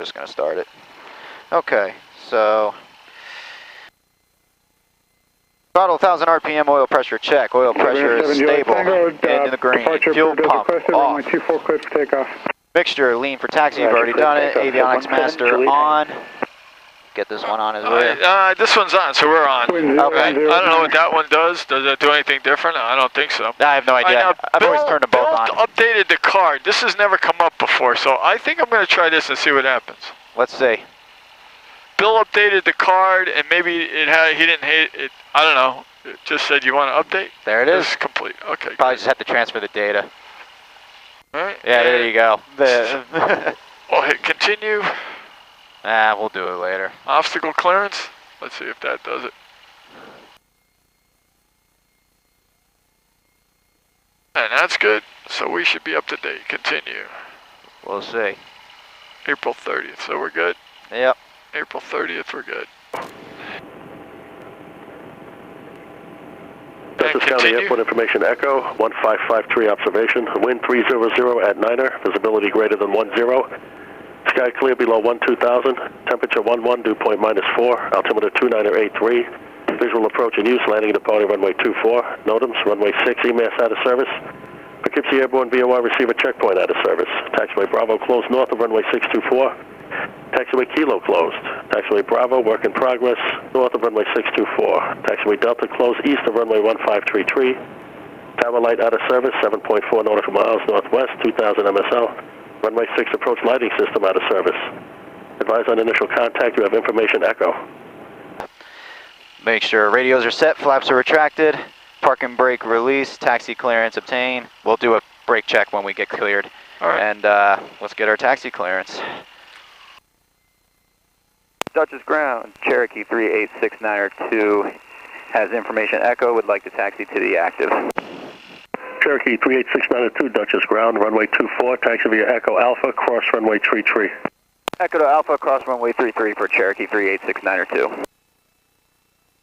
Just gonna start it. Okay, so throttle 1,000 RPM, oil pressure check. Oil pressure is stable in the green. Fuel pump off. 24 clear for takeoff. Mixture lean for taxi. You've already done it. Avionics master on. Get this one on as well. This one's on, so we're on. Okay. I don't know what that one does. Does it do anything different? I don't think so. I have no idea. I've always turned them both on. Bill updated the card. This has never come up before, so I think I'm going to try this and see what happens. Let's see. Bill updated the card, and maybe he didn't hate it. I don't know. It just said you want to update. There it is. It's complete. Okay. Probably just have to transfer the data. All right. Yeah, there you go. We'll hit continue. We'll do it later. Obstacle clearance. Let's see if that does it. And that's good. So we should be up to date. Continue. We'll see. April 30th. So we're good? Yep. April 30th, we're good. Dutchess County Airport Information Echo, 1553 observation. Wind 300 at Niner. Visibility greater than 10. Sky clear below 12,000. Temperature 11, dew point -4. Altimeter 2983. Visual approach in use. Landing and departing runway 24. NOTAMs, runway 6, EMAS out of service. Poughkeepsie Airborne VOR receiver checkpoint out of service. Taxiway Bravo closed north of runway 624. Taxiway Kilo closed. Taxiway Bravo, work in progress, north of runway 624. Taxiway Delta closed east of runway 1533. Tower light out of service, 7.4 nautical miles northwest, 2000 MSL. Runway 6 approach lighting system out of service. Advise on initial contact, you have information echo. Make sure radios are set, flaps are retracted, park and brake release, taxi clearance obtained. We'll do a brake check when we get cleared. All right. And let's get our taxi clearance. Dutchess ground, Cherokee 38692 has information echo, would like to taxi to the active. Cherokee 38692, Dutchess ground, runway 24, taxi via Echo Alpha, cross runway 33. Echo to Alpha, cross runway 33 for Cherokee 38692.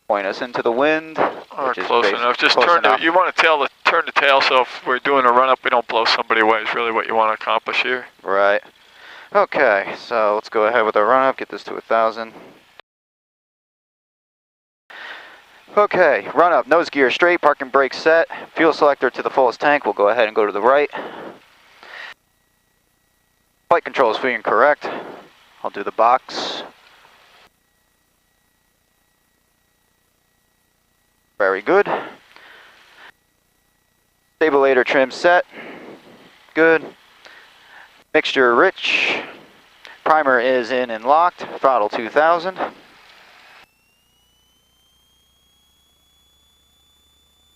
Point us into the wind. Or close enough. Just turn the, you want to turn the tail, so if we're doing a run up, we don't blow somebody away. Is really what you want to accomplish here. Right. Okay, so let's go ahead with our run up, get this to 1,000. Okay, run up, nose gear straight, park and brake set, fuel selector to the fullest tank. We'll go ahead and go to the right. Flight control is being correct. I'll do the box. Very good. Stabilator trim set. Good. Mixture rich. Primer is in and locked. Throttle 2,000.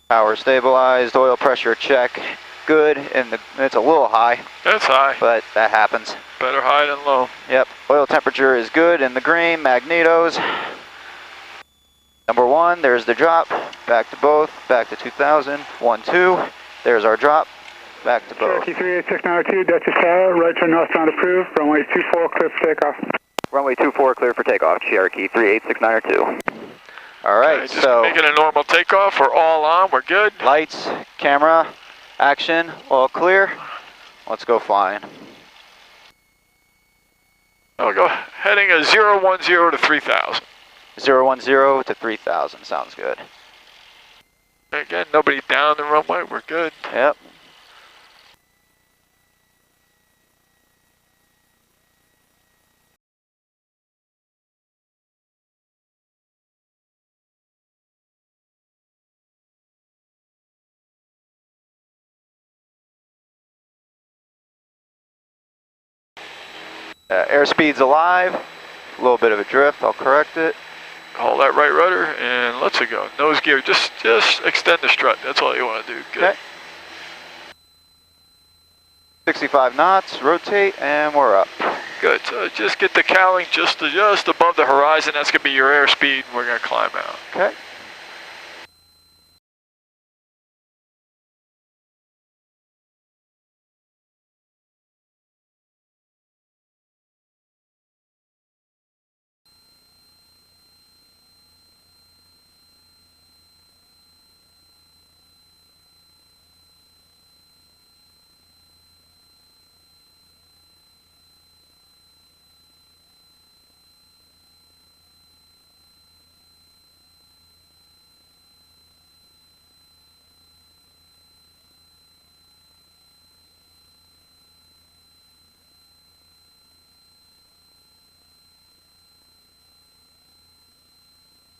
Power stabilized. Oil pressure check. Good. And it's a little high. It's high. But that happens. Better high than low. Yep. Oil temperature is good in the green. Magnetos. Number 1, there's the drop. Back to both. Back to 2,000. 1, 2. There's our drop. Back to both. Cherokee 38692, Dutchess Tower, right turn northbound approved, runway 24 clear for takeoff. Runway 24 clear for takeoff, Cherokee 38692. All right, okay, just so making a normal takeoff. We're all on. We're good. Lights, camera, action, all clear. Let's go flying. I'll go heading a 010 to 3,000. 010 to 3,000, sounds good. Again, nobody down the runway. We're good. Yep. Airspeed's alive, a little bit of a drift, I'll correct it. Hold that right rudder and let's go. Nose gear, just extend the strut, that's all you want to do. Good. Okay. 65 knots, rotate, and we're up. Good, so just get the cowling just above the horizon, that's going to be your airspeed, and we're going to climb out. Okay.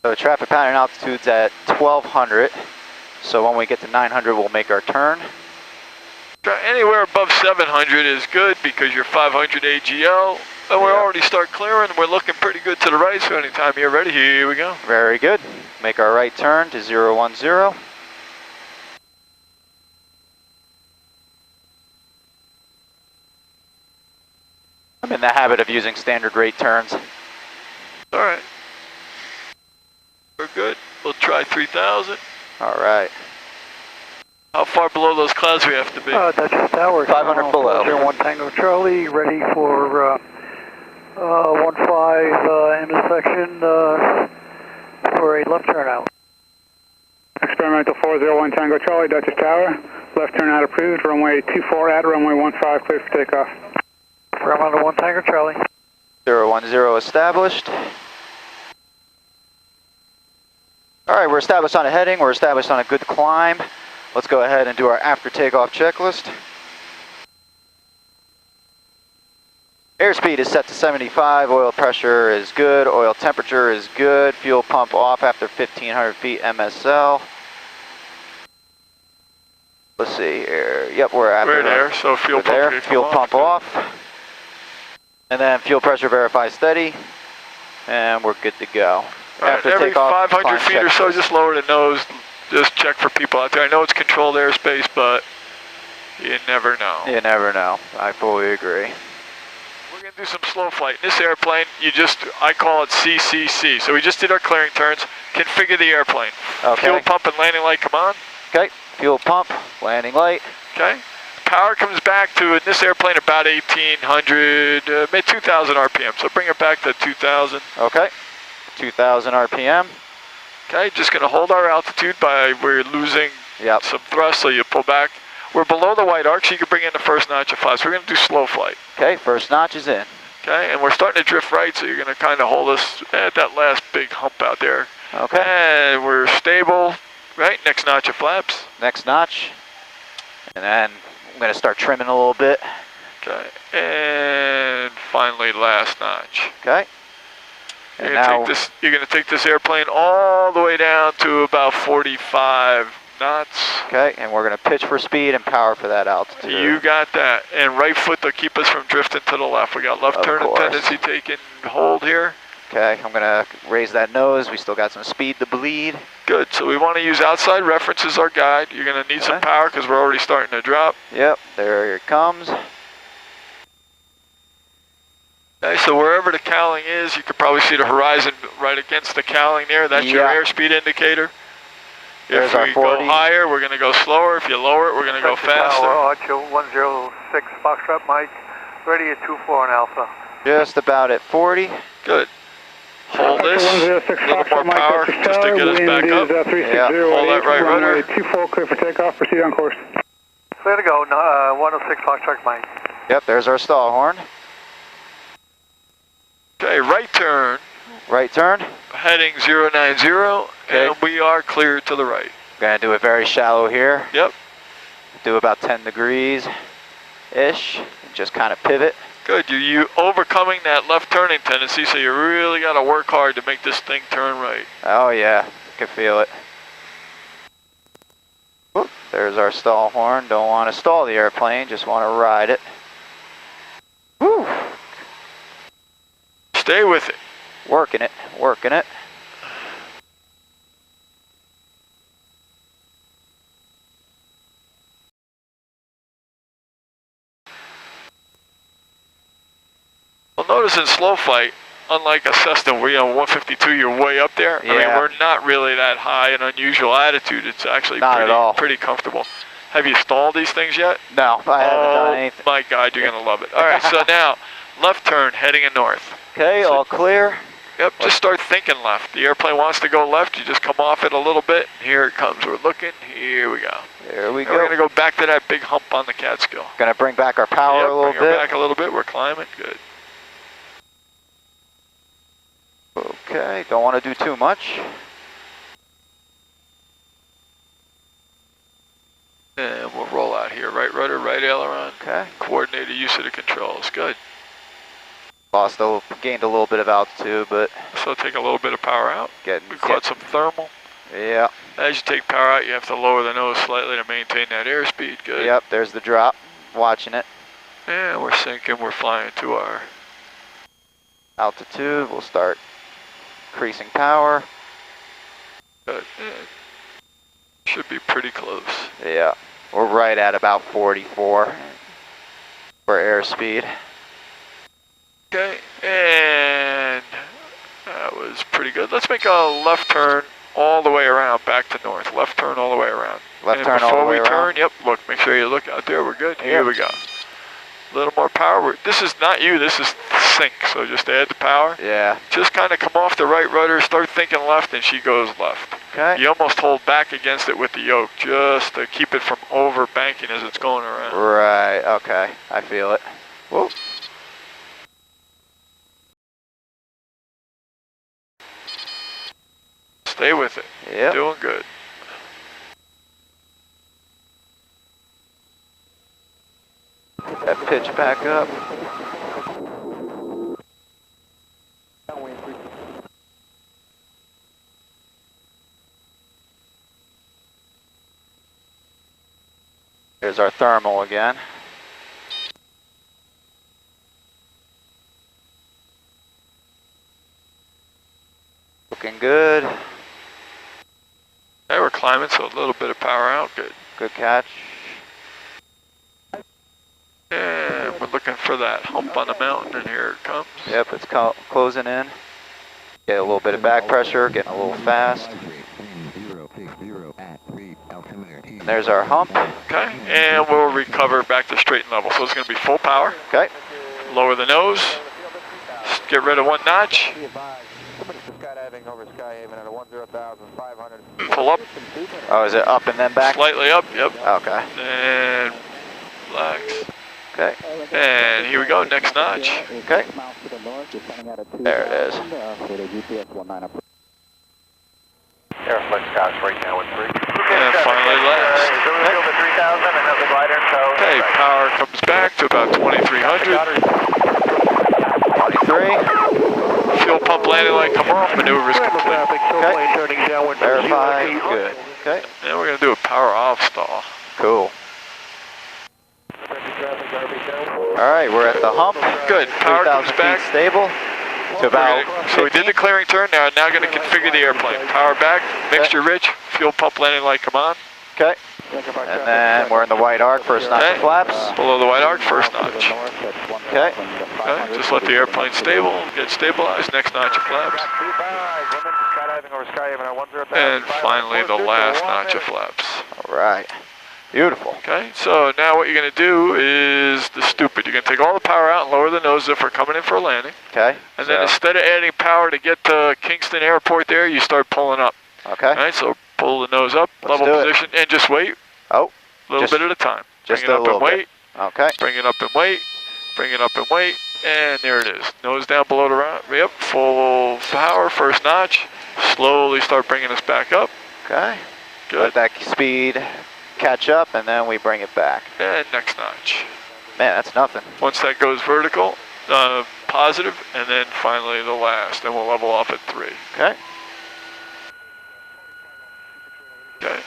So traffic pattern altitude's at 1200. So when we get to 900, we'll make our turn. Anywhere above 700 is good because you're 500 AGL. And we're already start clearing. We're looking pretty good to the right, so anytime you're ready, here we go. Very good. Make our right turn to 010. I'm in the habit of using standard rate turns. All right. We're good. We'll try 3,000. All right. How far below those clouds we have to be? Dutchess Tower. 500 below. 1 Tango Charlie, ready for 1-5 intersection for a left turn out. Experimental 401 Tango Charlie, Dutchess Tower. Left turn out approved. Runway 24 at runway 15 clear for takeoff. Experimental 1 Tango Charlie. 010 established. All right, we're established on a heading. We're established on a good climb. Let's go ahead and do our after takeoff checklist. Airspeed is set to 75. Oil pressure is good. Oil temperature is good. Fuel pump off after 1,500 feet MSL. Let's see here. Yep, we're after. We're there, so fuel pump there. Fuel pump off. And then fuel pressure verify steady. And we're good to go. Right, every 500 feet or so, just lower the nose. Just check for people out there. I know it's controlled airspace, but you never know. You never know. I fully agree. We're going to do some slow flight. In this airplane, I call it CCC. So we just did our clearing turns. Configure the airplane. Okay. Fuel pump and landing light, come on. Okay. Fuel pump, landing light. Okay. Power comes back to, in this airplane, about 1,800, maybe 2,000 RPM. So bring it back to 2,000. Okay. 2,000 RPM. Okay, just going to hold our altitude we're losing some thrust, so you pull back. We're below the white arc, so you can bring in the first notch of flight. So we're going to do slow flight. Okay, first notch is in. Okay, and we're starting to drift right, so you're going to kind of hold us at that last big hump out there. Okay. And we're stable, right? Next notch of flaps. Next notch. And then I'm going to start trimming a little bit. Okay, and finally last notch. Okay. You're going to take this airplane all the way down to about 45 knots. Okay, and we're going to pitch for speed and power for that altitude. You got that. And right foot to keep us from drifting to the left. We got left turn and tendency taking hold here. Okay, I'm going to raise that nose. We still got some speed to bleed. Good, so we want to use outside reference as our guide. You're going to need some power because we're already starting to drop. Yep, there it comes. Okay, so wherever the cowling is, you can probably see the horizon right against the cowling there. That's your airspeed indicator. If we go higher, we're going to go slower. If you lower it, we're going to go faster. Archer 106 Foxtrot Mike, ready at 24 on Alpha. Just about at 40. Good. Hold this. 106 A little more Mike, power just to get us back up. 360 Hold that right rudder. 24 clear for takeoff. Proceed on course. Clear to go. 106 Foxtrot Mike. Yep, there's our stall horn. Okay, right turn. Right turn. Heading 090, and we are clear to the right. Gonna do it very shallow here. Yep. Do about 10 degrees-ish. Just kind of pivot. Good, you overcoming that left turning tendency, so you really got to work hard to make this thing turn right. Oh yeah, I can feel it. Whoop, there's our stall horn. Don't want to stall the airplane, just want to ride it. Woo. Stay with it. Working it, working it. Well, notice in slow flight, unlike a Cessna where you're on 152, you're way up there. Yeah. I mean, we're not really that high in unusual attitude. It's actually pretty comfortable. Have you stalled these things yet? No, I haven't done anything. Oh my God, you're going to love it. All right, so now, left turn, heading in north. Okay, all clear. Yep, just start thinking left. The airplane wants to go left, you just come off it a little bit. Here it comes, we're looking, here we go. There we go. We're going to go back to that big hump on the Catskill. Gonna bring back our power a little bring her bit. back a little bit, we're climbing, good. Okay, don't want to do too much. And we'll roll out here, right rudder, right aileron. Okay. Coordinated use of the controls, good. Gained a little bit of altitude, but So take a little bit of power out. We caught some thermal. Yeah. As you take power out, you have to lower the nose slightly to maintain that airspeed. Good. Yep, there's the drop. Watching it. And we're sinking. We're flying to our altitude. We'll start increasing power. Good. Should be pretty close. Yeah, we're right at about 44 for airspeed. Okay, and that was pretty good. Let's make a left turn all the way around back to north. Left turn all the way around. Left turn all the way around. Before we turn, yep, look, make sure you look out there. We're good. Here we go. A little more power. This is not you, this is sync, so just add the power. Yeah. Just kind of come off the right rudder, start thinking left, and she goes left. Okay. You almost hold back against it with the yoke, just to keep it from over banking as it's going around. Right, okay, I feel it. Whoa. Stay with it. Yep. Doing good. That pitch back up. There's our thermal again. Looking good. Okay, we're climbing, so a little bit of power out. Good. Good catch. And we're looking for that hump on the mountain, and here it comes. Yep, it's closing in. Get a little bit of back pressure, getting a little fast. And there's our hump. Okay, and we'll recover back to straight and level. So it's going to be full power. Okay. Lower the nose. Get rid of one notch. Pull up. Oh, is it up and then back? Slightly up, yep. Okay. And relax. Okay. And here we go, next notch. Okay. There it is. Airflex guys right now with 3. And finally last. Okay, power comes back to about 2300. 23. Fuel pump landing light come on, maneuver is complete. Okay. Verify. Good. Okay. And we're going to do a power off stall. Cool. Alright, we're at the hump. Good, power comes 3,000 back. feet stable to about So we did the clearing turn, now going to configure the airplane. Power back, mixture rich, fuel pump landing light come on. Okay. And then we're in the white arc, first notch of flaps. Below the white arc, first notch. Okay. Okay, just let the airplane stable, get stabilized, next notch of flaps. And finally the last notch of flaps. Alright. Beautiful. Okay, so now what you're going to do is the stupid. You're going to take all the power out and lower the nose if we're coming in for a landing. Okay. And then instead of adding power to get to Kingston Airport there, you start pulling up. Okay. All right, so pull the nose up, level position, and just wait. Oh. A little bit at a time. Just bring it a up little and wait. bit. Okay. Bring it up and wait. Bring it up and wait. And there it is. Nose down below the round. Yep, full power, first notch. Slowly start bringing us back up. Okay. Good. Let that speed catch up, and then we bring it back. And next notch. Man, that's nothing. Once that goes vertical, positive, and then finally the last. Then we'll level off at 3. Okay. Okay.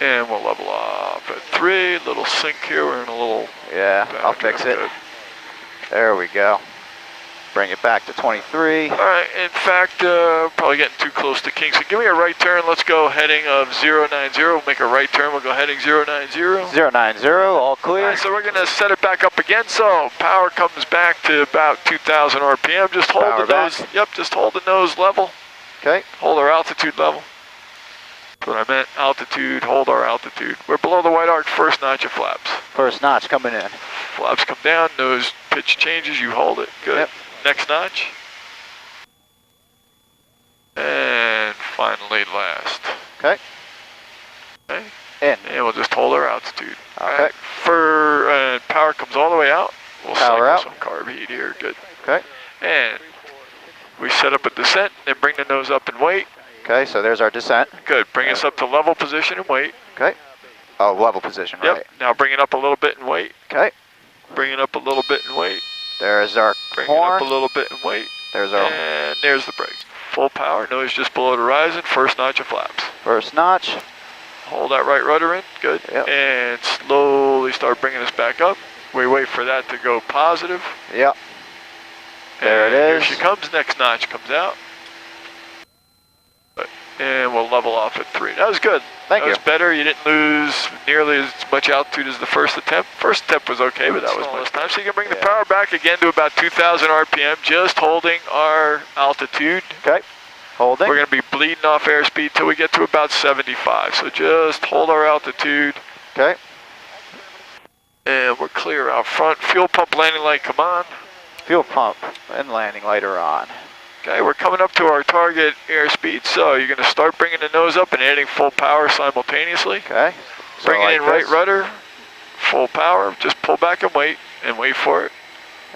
And we'll level off at 3. Little sink here. We're in a little... Yeah, I'll fix it. Good. There we go. Bring it back to 23. All right, in fact, probably getting too close to Kingston. Give me a right turn. Let's go heading of 090. We'll make a right turn. We'll go heading 090. 090, all clear. All right, so we're going to set it back up again. So power comes back to about 2,000 RPM. Just hold Power the nose. back. Yep, just hold the nose level. Okay. Hold our altitude level. That's what I meant. Altitude, hold our altitude. We're below the white arc, first notch of flaps. First notch coming in. Flaps come down, nose pitch changes, you hold it. Good. Yep. Next notch. And finally last. Okay. Okay. In. And we'll just hold our altitude. Okay. Right. For power comes all the way out. We'll power out. some carb heat here. Good. Okay. And we set up a descent, then bring the nose up and wait. Okay, so there's our descent. Good. Bring us up to level position and wait. Okay. Oh, level position, Yep. right. Now bring it up a little bit and wait. Okay. Bring it up a little bit and wait. There's our Bring it horn. up a little bit and wait. There's our And there's the brake. Full power, nose just below the horizon, first notch of flaps. first notch. Hold that right rudder in, good. Yep. And slowly start bringing us back up. We wait for that to go positive. Yep. There And it is. Here she comes, next notch comes out. And we'll level off at 3. That was good. Thank you. That was better. You didn't lose nearly as much altitude as the first attempt. First attempt was okay, but that was much time. So you can bring the power back again to about 2,000 RPM, just holding our altitude. Okay. Holding. We're going to be bleeding off airspeed till we get to about 75. So just hold our altitude. Okay. And we're clear out front. Fuel pump landing light, come on. Fuel pump and landing light are on. Okay, we're coming up to our target airspeed, so you're going to start bringing the nose up and adding full power simultaneously. Okay. So Bring like it in right this. rudder, full power, just pull back and wait for it.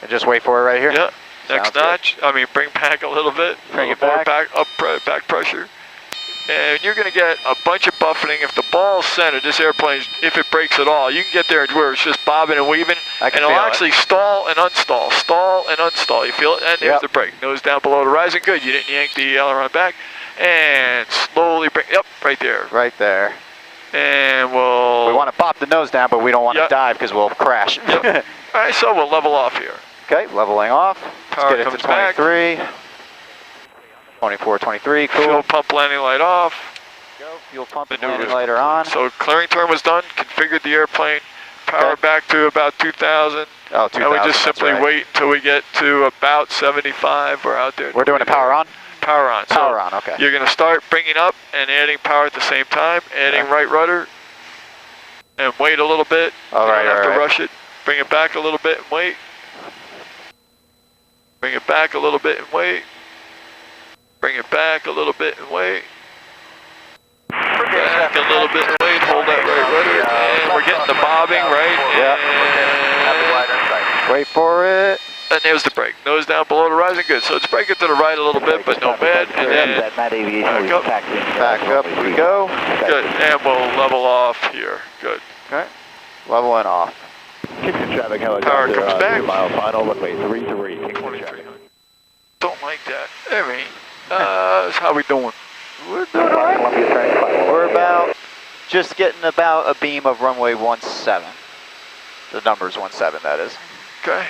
And just wait for it right here? Yeah, next Sounds good. notch, bring back a little bit. Bring a it little more back. back pressure. And you're going to get a bunch of buffeting. If the ball's centered, this airplane, if it breaks at all, you can get there where it's just bobbing and weaving, I and can it'll feel actually stall and unstall, stall and unstall. You feel it? And there's Yep. the brake. Nose down below the horizon. Good. You didn't yank the aileron back. And slowly bring, yep, right there. Right there. And we'll... We want to pop the nose down, but we don't want to Yep. dive because we'll crash. Yep. All right, so we'll level off here. Okay, leveling off. Power Let's get it comes to back. 23. 24, 23, cool. Fuel pump landing light off. Go. Fuel pump and Maneuver. landing light are on. So clearing turn was done. Configured the airplane. Power Okay. back to about 2,000. Oh, 2,000, And we just that's simply right. wait until we get to about 75. We're out there. We're doing a power on? Power on. Power So on, okay. you're going to start bringing up and adding power at the same time. Adding Okay. right rudder. And wait a little bit. All you right, don't have all to right. rush it. Bring it back a little bit and wait. Bring it back a little bit and wait. Bring it back a little bit and wait. Back a little bit and wait. Hold that right rudder. And we're getting the bobbing, right? Yeah. Wait for it. And there's the brake. Nose down below the horizon. Good. So it's braking to the right a little bit, but no bad. And then Back up we go. good. And we'll level off here. Good. Okay. Leveling off. Power comes back. Final, runway 33. 2300. Don't like that. That's how we doing? We're doing all right. We're about just getting about a beam of runway 17. The number's 17, that is. Okay.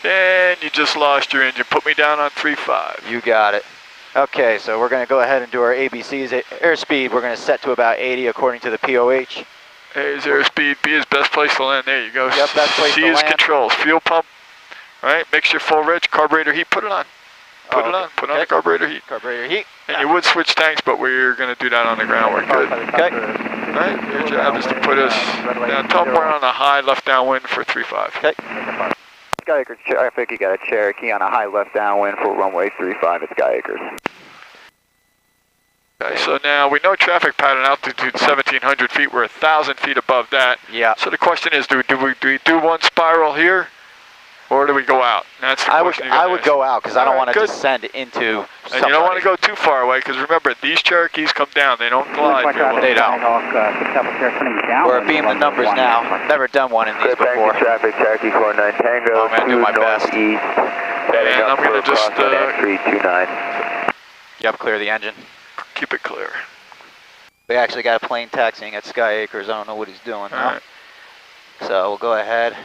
And you just lost your engine. Put me down on 3.5. You got it. Okay, so we're going to go ahead and do our ABCs. Airspeed, we're going to set to about 80 according to the POH. A is airspeed, B is best place to land. There you go. Yep, best place C to is land. controls. Fuel pump. All right, mixture full rich. Carburetor heat. Put it on. Put it on. Put on the carburetor heat. Carburetor heat. And you would switch tanks, but we're going to do that on the ground. We're good. Okay. All right, your job is to put us down. Tell them we're on a high left downwind for 3.5. Okay. Sky Acres traffic, you got a Cherokee on a high left downwind for runway 35 at Sky Acres. Okay, so now we know traffic pattern altitude 1,700 feet. We're 1,000 feet above that. Yeah. So the question is, do we do one spiral here, or do we go out? That's the question. I would go out because I don't All right, want to good. descend into And you don't want to go too far away because remember, these Cherokees come down. They don't glide. They don't. We're beam the numbers now. Never done one in these before. Traffic, Cherokee 49 Tango. I'm going to do my best. East, And I'm going to just 329. Yep, clear the engine. keep it clear. We actually got a plane taxiing at Sky Acres. I don't know what he's doing now. Alright. So we'll go ahead.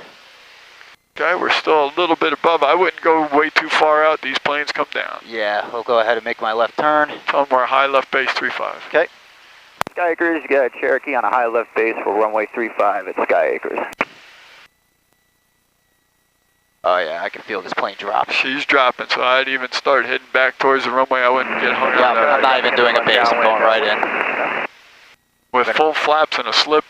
Okay, we're still a little bit above. I wouldn't go way too far out. These planes come down. Yeah, we'll go ahead and make my left turn. Tell them we're high left base 35. Okay. Sky Acres, you got a Cherokee on a high left base for runway 35 at Sky Acres. Oh yeah, I can feel this plane drop. She's dropping, so I'd even start heading back towards the runway. I wouldn't get hung Yeah, up I'm not even doing a base. I'm going right in. with full flaps and a slip.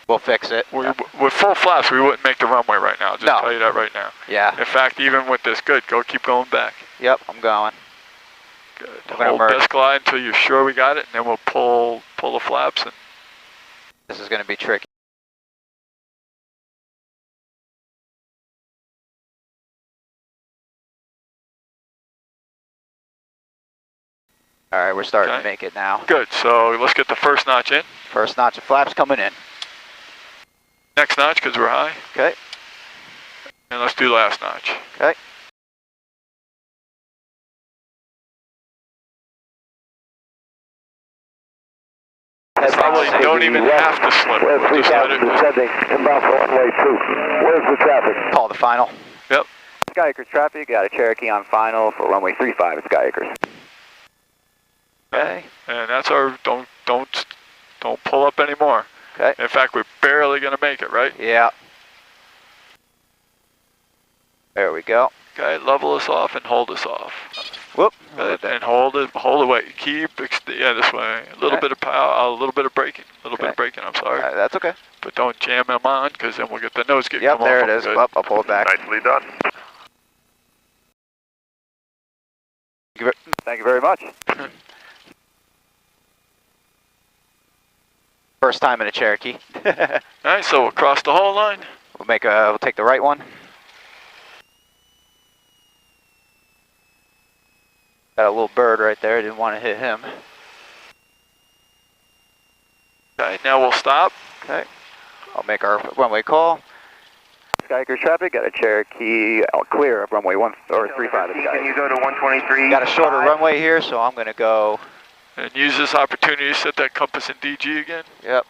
We'll fix it. With full flaps, we wouldn't make the runway right now. Just No. tell you that right now. Yeah. In fact, even with this, good. Keep going back. Yep, I'm going. Good. I'm gonna Hold merge. best glide until you're sure we got it, and then we'll pull the flaps. And This is going to be tricky. All right, we're starting Okay. to make it now. good. So let's get the first notch in. First notch of flaps coming in. Next notch, because we're high. Okay. And let's do last notch. Okay. Probably don't even have to slip. Just let it. Descending, inbound for runway 2. Where's the traffic? Call the final. Yep. Sky Acres traffic, got a Cherokee on final for runway 35 at Sky Acres. Okay. And that's our, don't pull up anymore. Okay. In fact, we're barely gonna make it, right? Yeah. There we go. Okay, level us off and hold us off. Whoop. And hold it away. Keep, yeah, this way. A little bit of power, a little bit of braking. A little bit of braking, I'm sorry. That's okay. But don't jam them on, because then we'll get the nose getting Yep, come there off. it is. Good. Up, I'll pull it back. Nicely done. Thank you very much. First time in a Cherokee. Alright, so we'll cross the whole line. We'll take the right one. Got a little bird right there. Didn't want to hit him. Okay, now we'll stop. Okay. I'll make our runway call. Sky Acres traffic, got a Cherokee clear of runway 35 at Sky. Can you go to 123? Got a shorter runway here, so I'm going to go. And use this opportunity to set that compass in DG again. Yep.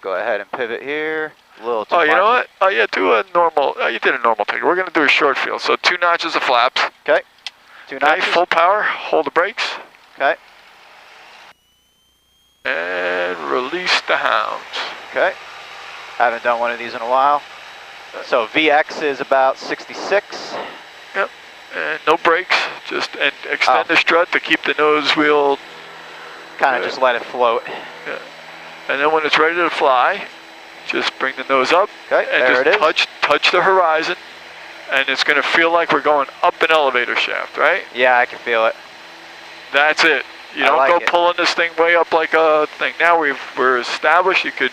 Go ahead and pivot here. A little too Oh, you much. know what? Oh, yeah, do a normal. Oh, you did a normal take. We're going to do a short field. So 2 notches of flaps. Okay. 2 notches. Okay, full power. Hold the brakes. Okay. And release the hounds. Okay. Haven't done one of these in a while. So VX is about 66. Yep. And no brakes. Just extend the strut to keep the nose wheel. Kind of just let it float. Yeah. And then when it's ready to fly, just bring the nose up. Okay, and there just it is. touch the horizon. And it's going to feel like we're going up an elevator shaft, right? Yeah, I can feel it. That's it. You I don't like go it. pulling this thing way up like a thing. Now we're established. You could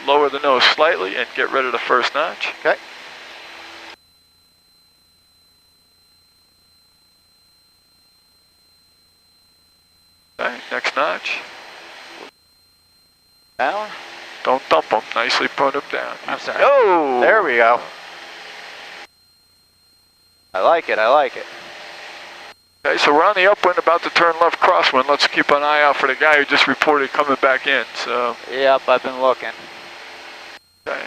lower the nose slightly and get rid of the first notch. Okay. Okay, next notch. Down. Don't dump them. Nicely put them down. I'm sorry. Oh! There we go. I like it. I like it. Okay, so we're on the upwind, about to turn left crosswind. Let's keep an eye out for the guy who just reported coming back in. So. Yep, I've been looking. Okay,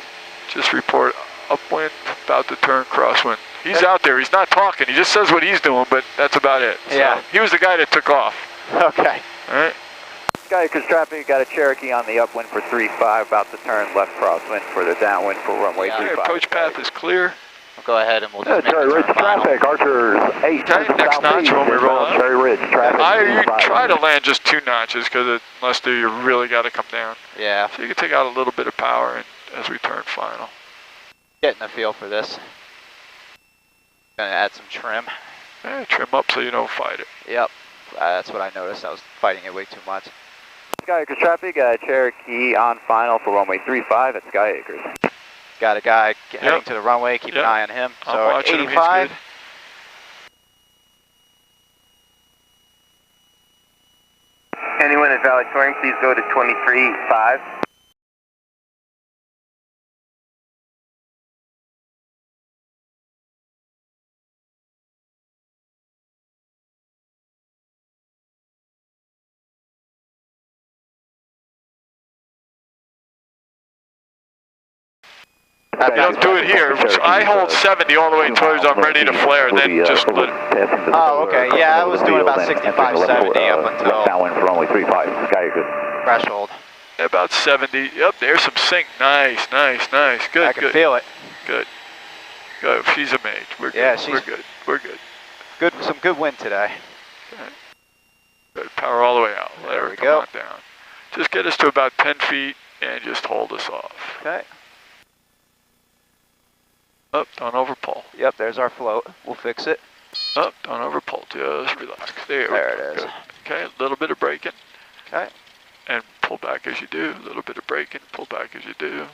just report upwind, about to turn crosswind. He's out there. He's not talking. He just says what he's doing, but that's about it. Yeah. So he was the guy that took off. Okay. All right. Sky Acres traffic, got a Cherokee on the upwind for 35, about to turn left crosswind for the downwind for runway Yeah. 35. Approach path is clear. We'll go ahead and we'll just make Cherry the Ridge turn final. traffic, Archer's 8. Okay, next notch when we roll out. Cherry Ridge traffic. You try to land just 2 notches because unless you really got to come down. Yeah. So you can take out a little bit of power and, as we turn final. Getting a feel for this. Gonna add some trim. Trim up so you don't fight it. Yep. That's what I noticed. I was fighting it way too much. Sky Acres traffic, got a Cherokee on final for runway 35 at Sky Acres. Got a guy heading to the runway. Keep an eye on him. I'm So watching him. 85. He's good. Anyone at valedictorian, please go to 23.5. You don't do it here. I hold 70 all the way towards I'm ready to flare, and then just let it. Oh, okay. Yeah, I was doing about 65, 70 up until Downwind for runway 35, Sky Acres. threshold. About 70. Yep, there's some sink. Nice, nice, nice. Good, I can good. feel it. Good. Good. She's a mage. We're good. Yeah, she's- We're good. We're good. Good, some good wind today. Good. Power all the way out. Let There her we come go. on down. Just get us to about 10 feet and just hold us off. Okay. Up, don't overpull. Yep, there's our float. We'll fix it. Up, don't overpull. Just relax. There There we go. it is. Good. Okay, a little bit of braking. Okay. And pull back as you do. A little bit of braking. Pull back as you do.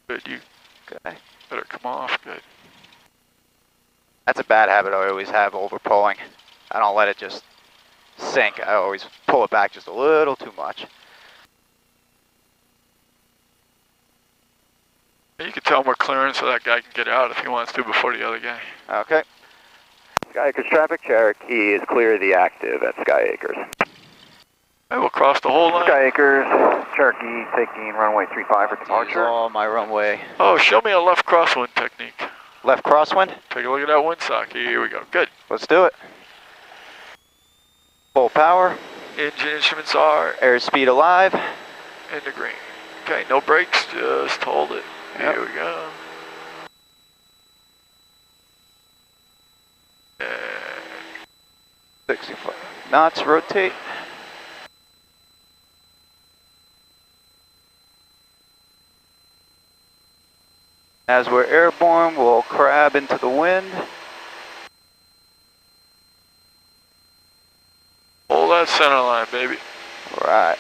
Good. You Okay. better come off. Good. That's a bad habit I always have, overpulling. I don't let it just sink. I always pull it back just a little too much. You can tell him we're clearing so that guy can get out if he wants to before the other guy. Okay. Sky Acres traffic, Cherokee is clear of the active at Sky Acres. Hey, we'll cross the whole line. Sky Acres, Cherokee taking runway 35 for departure. All my runway. Oh, show me a left crosswind technique. Left crosswind? Take a look at that windsock. Here we go. Good. Let's do it. Full power. Engine instruments are Airspeed alive. in the green. Okay, no brakes, just hold it. Yep. Here we go. And 65 knots, rotate. As we're airborne, we'll crab into the wind. hold that center line, baby. Right.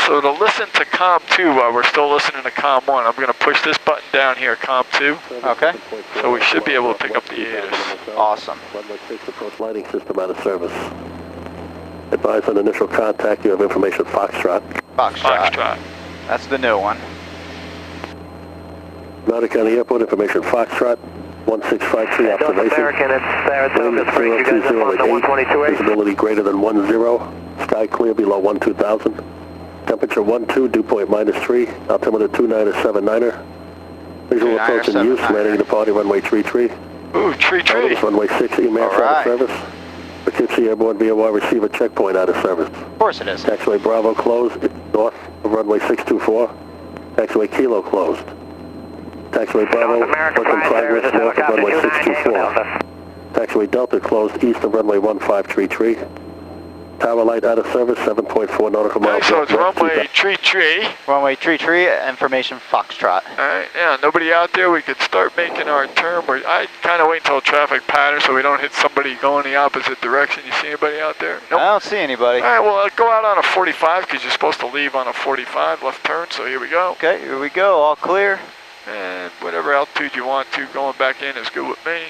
So to listen to COM 2 while we're still listening to COM 1, I'm going to push this button down here, COM 2. Okay. So we should be able to pick up the ATIS. Awesome. Runway 6 approach lighting system out of service. Advise on initial contact, you have information Foxtrot. Foxtrot. That's the new one. Nautic County Airport, information Foxtrot, 1653 North observation. American, it's Saratoga Wind Springs, you guys up on the 122.8. Visibility greater than 10. Sky clear below 12,000. Temperature 12, dew point -3. Altimeter 2979er. Visual approach in use, landing and departing runway 33. Ooh, tree. Runway 6, EMAX out of service. Poughkeepsie Airborne VOR receiver checkpoint out of service. Of course it is. Taxiway Bravo closed, north of runway 624. Taxiway Kilo closed. Taxiway Bravo, North American work in progress, north of runway 624. Taxiway Delta closed east of runway 1533. Tower light out of service, 7.4 nautical miles. Okay, so it's runway tree. Runway 33, information Foxtrot. Alright, yeah, nobody out there. We could start making our turn. I kind of wait until traffic pattern so we don't hit somebody going the opposite direction. You see anybody out there? Nope. I don't see anybody. Alright, well, go out on a 45 because you're supposed to leave on a 45 left turn, so here we go. Okay, here we go, all clear. And whatever altitude you want to, going back in is good with me.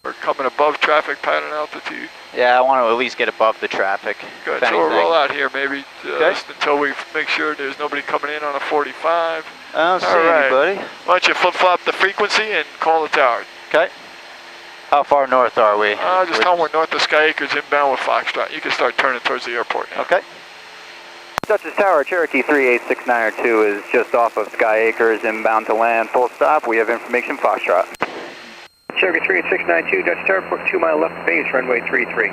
We're coming above traffic pattern altitude. Yeah, I want to at least get above the traffic. Good, if so we'll anything. roll out here maybe just until we make sure there's nobody coming in on a 45. I don't see Alright. anybody. Why don't you flip-flop the frequency and call the tower? Okay. How far north are we? Just tell them we're north of Sky Acres inbound with Foxtrot. You can start turning towards the airport now. Okay. Dutchess Tower, Cherokee 38692 is just off of Sky Acres, inbound to land, full stop. We have information Foxtrot. Cherokee 38692, Dutch Tower, 2 mile left base, runway 33.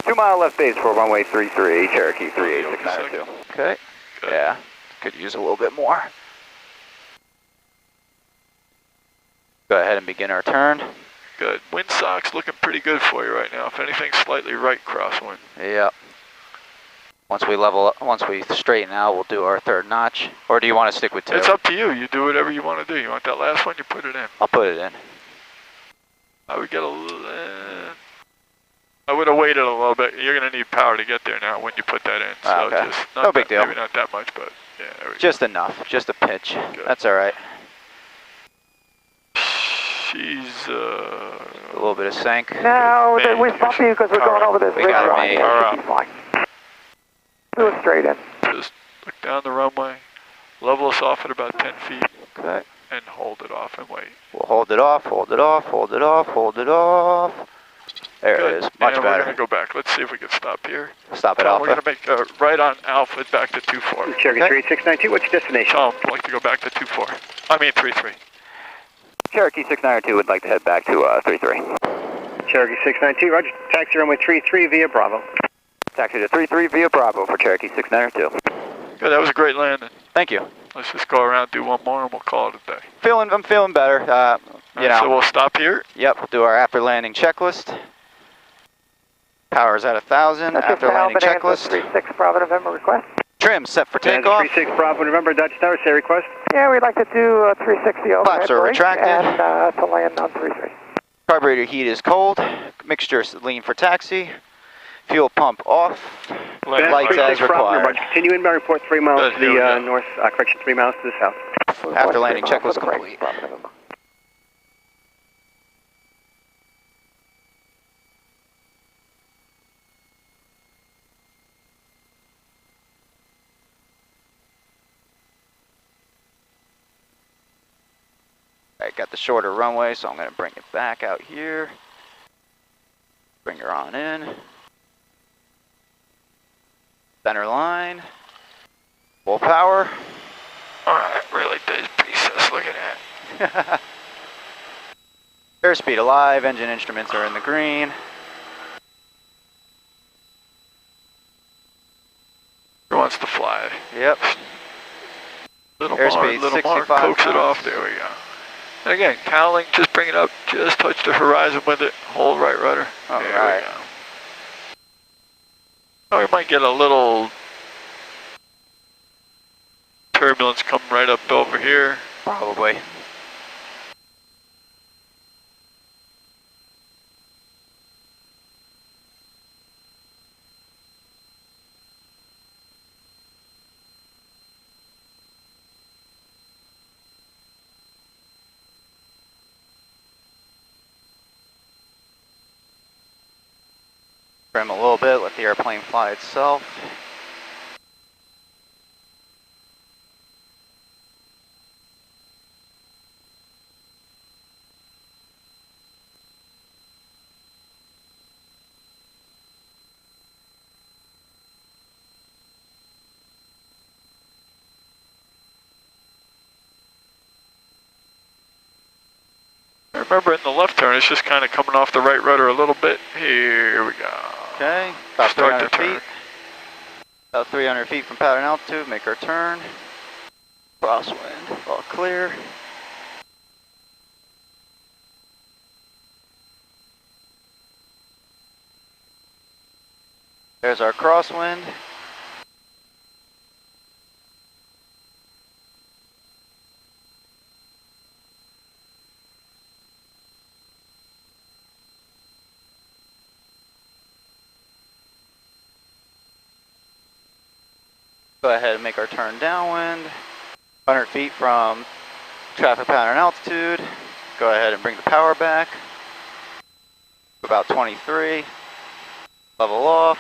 2 mile left base for runway 33, Cherokee 38692. Okay. Good. Yeah, could use a little bit more. Go ahead and begin our turn. Good. Windsock's looking pretty good for you right now. If anything, slightly right crosswind. Yep. Once we level up, once we straighten out, we'll do our third notch. Or do you want to stick with 2? It's up to you. You do whatever you want to do. You want that last one, you put it in. I'll put it in. I would get a little... I would have waited a little bit. You're going to need power to get there now when you put that in. So Okay. just No big deal. Maybe not that much, but yeah, there we go. Just enough. Just a pitch. Good. That's all right. She's A little bit of sink. No, Man, we're stopping you because we're going over this We ridge got it line. made. Power Keep flying. Do it straight in. just look down the runway, level us off at about 10 feet, Okay. and hold it off and wait. We'll hold it off, hold it off, hold it off, hold it off. There Good. it is. Much and better. We're going to go back. Let's see if we can stop here. Stop it, Tom, we're Alpha. going to make right on Alpha back to 24. Cherokee Okay. 38692, what's your destination? Tom, I'd like to go back to 24. I mean 33. Cherokee 692 would like to head back to 33. Cherokee 692, roger. Taxi runway 33 via Bravo. Taxi to 33 via Bravo for Cherokee 692. Good, that was a great landing. Thank you. Let's just go around, do one more, and we'll call it a day. I'm feeling better. You know. So we'll stop here. Yep. We'll do our after landing checklist. Power's at 1,000. After landing checklist. 36 Bravo November request. Trim set for takeoff. 36 Bravo November, Dutch Tower, say request. Yeah, we'd like to do 360 overhead Flaps are brake retracted. and to land on 33. Carburetor heat is cold. Mixture lean for taxi. Fuel pump off. Land Lights right. as required. Continue inbound report 3 miles Good, to here we the go. north, correction 3 miles to the south. After landing 3 miles checklist for the brake, complete. Bravo November. Alright, got the shorter runway, so I'm going to bring it back out here. Bring her on in. Center line. Full power. Alright, really did pieces, look at that. Airspeed alive, engine instruments are in the green. Who wants to fly? Yep. Little Airspeed more, 65 coax it knots. off, there we go. And again, cowling, just bring it up, just touch the horizon with it, hold right rudder. There we go. Oh, we might get a little turbulence coming right up over here. Probably. Trim a little bit, let the airplane fly itself. Remember, in the left turn, it's just kind of coming off the right rudder a little bit. Here we go. Okay, about Start 300 the turn. feet. About 300 feet from pattern altitude, make our turn. Crosswind, all clear. There's our crosswind. Go ahead and make our turn downwind. 100 feet from traffic pattern altitude. Go ahead and bring the power back. About 23. Level off.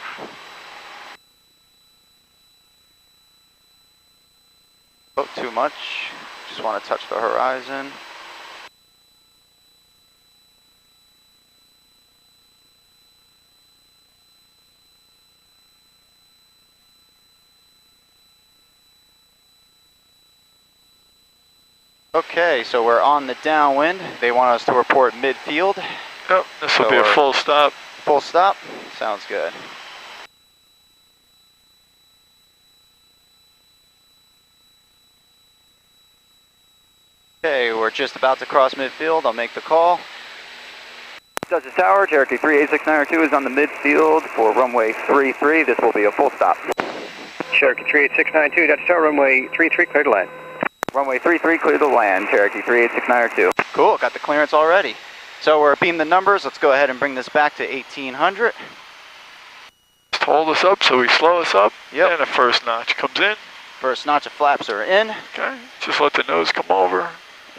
Oh, too much. Just want to touch the horizon. Okay, so we're on the downwind. They want us to report midfield. Yep, this will be a full stop. Full stop? Sounds good. Okay, we're just about to cross midfield. I'll make the call. Dutchess Tower, Cherokee 38692 is on the midfield for runway 33. This will be a full stop. Cherokee 38692, Dutchess Tower, runway 33, clear to land. Runway 33, clear to land, Cherokee 38692. Cool, got the clearance already. So we're beam the numbers. Let's go ahead and bring this back to 1800. Just hold us up so we slow us up. Yep. And the first notch comes in. First notch of flaps are in. Okay, just let the nose come over.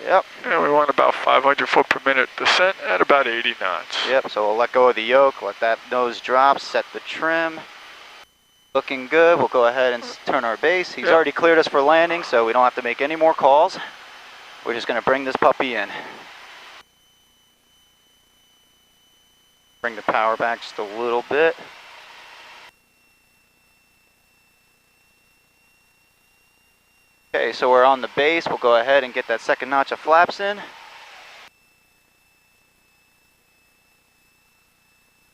Yep. And we want about 500 foot per minute descent at about 80 knots. Yep, so we'll let go of the yoke, let that nose drop, set the trim. Looking good. We'll go ahead and turn our base. He's already cleared us for landing, so we don't have to make any more calls. We're just going to bring this puppy in. Bring the power back just a little bit. Okay, so we're on the base. We'll go ahead and get that second notch of flaps in.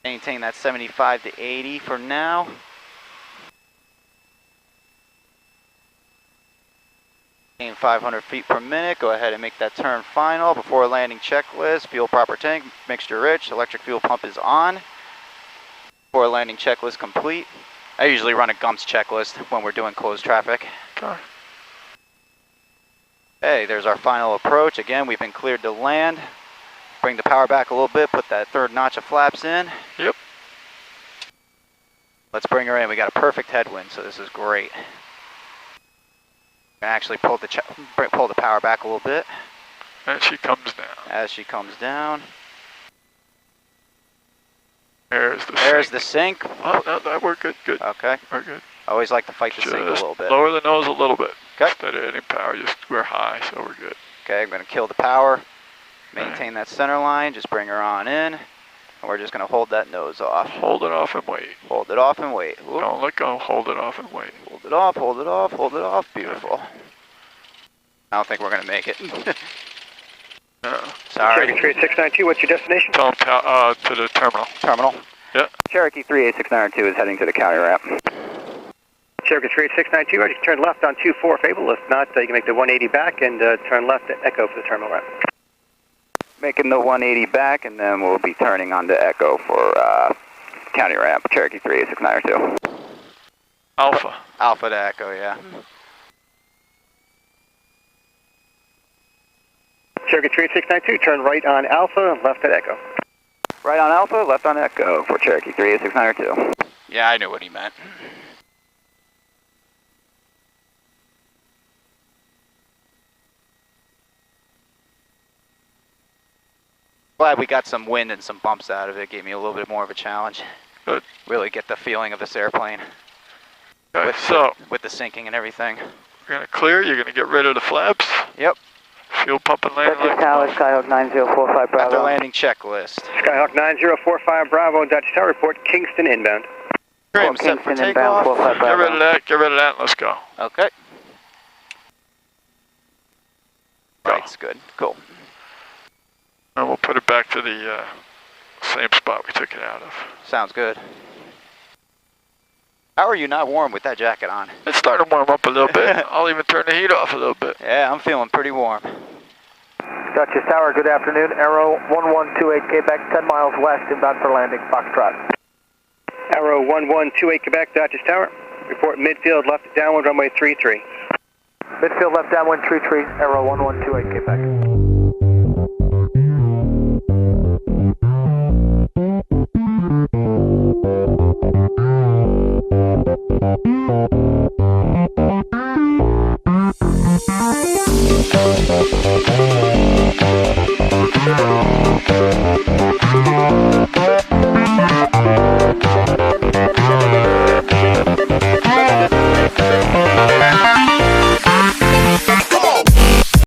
Maintain that 75 to 80 for now. Gain 500 feet per minute. Go ahead and make that turn final. Before landing checklist, fuel proper tank, mixture rich, electric fuel pump is on. Before landing checklist complete. I usually run a GUMPS checklist when we're doing closed traffic. Okay. Hey, there's our final approach. Again, we've been cleared to land. Bring the power back a little bit, put that third notch of flaps in. Yep. Let's bring her in. We got a perfect headwind, so this is great. Gonna actually pull the power back a little bit. And she comes down. As she comes down. There's the sink. Oh, no, we're good, good. Okay. We're good. I always like to fight the sink a little bit. Lower the nose a little bit. Okay. Instead of hitting power, just we're high, so we're good. Okay, I'm gonna kill the power. Maintain that center line, just bring her on in. And we're just gonna hold that nose off. Hold it off and wait. Hold it off and wait. Whoop. Don't let go, hold it off and wait. Hold it off, hold it off, hold it off. Beautiful. I don't think we're gonna make it. Sorry. Cherokee 38692, what's your destination? Tell them to the terminal. Terminal. Yeah. Cherokee 38692 is heading to the county ramp. Cherokee 38692, ready to turn left on 24 Fable. If not, you can make the 180 back and turn left at Echo for the terminal ramp. Making the 180 back, and then we'll be turning onto Echo for county ramp, Cherokee 38692. Alpha. Alpha to Echo, yeah. Cherokee 38692, turn right on Alpha, left at Echo. Right on Alpha, left on Echo for Cherokee 38692. Yeah, I knew what he meant. Glad we got some wind and some bumps out of it. Gave me a little bit more of a challenge. Good. Really get the feeling of this airplane. Okay, so with the sinking and everything. we're going to clear. You're going to get rid of the flaps. Yep. Fuel pump and landing Dutchess lights. Tower, Skyhawk 9045 Bravo. After landing checklist. Skyhawk 9045 Bravo, Dutchess Tower, report Kingston inbound. Trim set for Kingston inbound, takeoff. 45 Get Bravo. rid of that, get rid of that, and let's go. Okay. Go. Right's good. Cool. And we'll put it back to the same spot we took it out of. Sounds good. How are you not warm with that jacket on? It's starting to warm up a little bit. I'll even turn the heat off a little bit. Yeah, I'm feeling pretty warm. Dutchess Tower, good afternoon. Arrow 1128 Quebec, 10 miles west, inbound for landing, Foxtrot. Arrow 1128 Quebec, Dutchess Tower, report midfield left downwind runway 33. Midfield left downwind 33, Arrow 1128 Quebec.